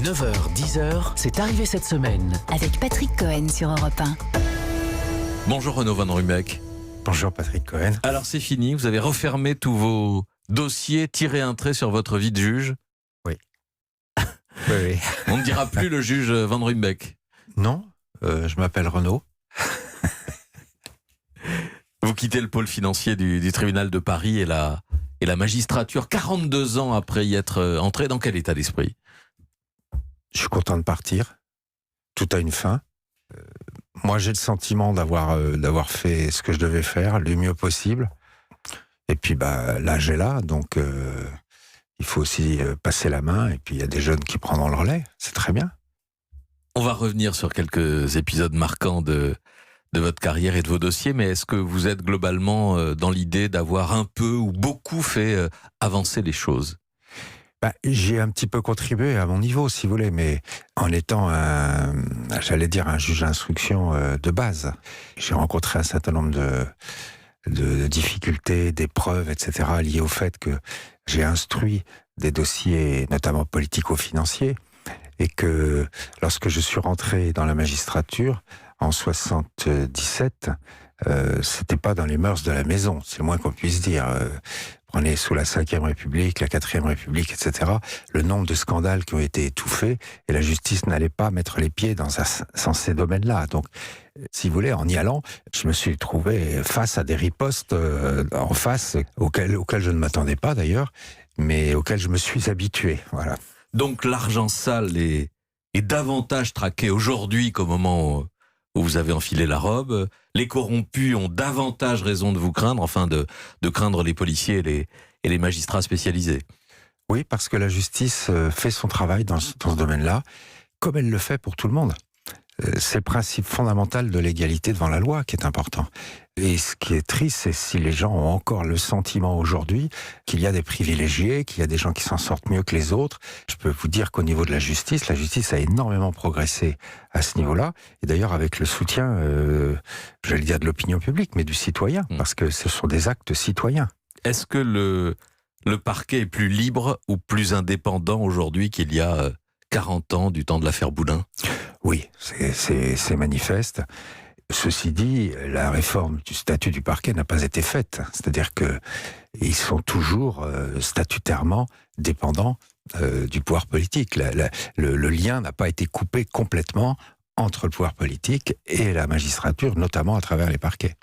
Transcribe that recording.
9h-10h, c'est arrivé cette semaine. Avec Patrick Cohen sur Europe 1. Bonjour Renaud Van Rummec. Bonjour Patrick Cohen. Alors c'est fini, vous avez refermé tous vos dossiers, tiré un trait sur votre vie de juge. Oui. Oui. On ne dira plus le juge Van Rummec. Non, je m'appelle Renaud. Vous quittez le pôle financier du tribunal de Paris et la magistrature 42 ans après y être entré. Dans quel état d'esprit? Je suis content de partir. Tout a une fin. Moi, j'ai le sentiment d'avoir fait ce que je devais faire le mieux possible. Et puis, l'âge est là, donc il faut aussi passer la main. Et puis, il y a des jeunes qui prendront le relais. C'est très bien. On va revenir sur quelques épisodes marquants de votre carrière et de vos dossiers, mais est-ce que vous êtes globalement dans l'idée d'avoir un peu ou beaucoup fait avancer les choses? J'ai un petit peu contribué à mon niveau, si vous voulez, mais en étant un juge d'instruction de base. J'ai rencontré un certain nombre de difficultés, d'épreuves, etc., liées au fait que j'ai instruit des dossiers, notamment politico-financiers, et que lorsque je suis rentré dans la magistrature, en 77, c'était pas dans les mœurs de la maison, c'est le moins qu'on puisse dire. Prenez sous la 5e République, la 4e République, etc., le nombre de scandales qui ont été étouffés, et la justice n'allait pas mettre les pieds dans ces domaines-là. Donc, si vous voulez, en y allant, je me suis trouvé face à des ripostes en face, auxquelles je ne m'attendais pas d'ailleurs, mais auxquelles je me suis habitué. Voilà. Donc l'argent sale est davantage traqué aujourd'hui qu'au moment où vous avez enfilé la robe. Les corrompus ont davantage raison de vous craindre, enfin de craindre les policiers et les magistrats spécialisés. Oui, parce que la justice fait son travail dans ce domaine-là, comme elle le fait pour tout le monde. C'est le principe fondamental de l'égalité devant la loi qui est important. Et ce qui est triste, c'est si les gens ont encore le sentiment aujourd'hui qu'il y a des privilégiés, qu'il y a des gens qui s'en sortent mieux que les autres. Je peux vous dire qu'au niveau de la justice a énormément progressé à ce niveau-là. Et d'ailleurs avec le soutien, j'allais dire de l'opinion publique, mais du citoyen, parce que ce sont des actes citoyens. Est-ce que le parquet est plus libre ou plus indépendant aujourd'hui qu'il y a 40 ans du temps de l'affaire Boudin? Oui, c'est manifeste. Ceci dit, la réforme du statut du parquet n'a pas été faite. C'est-à-dire qu'ils sont toujours statutairement dépendants du pouvoir politique. Le lien n'a pas été coupé complètement entre le pouvoir politique et la magistrature, notamment à travers les parquets.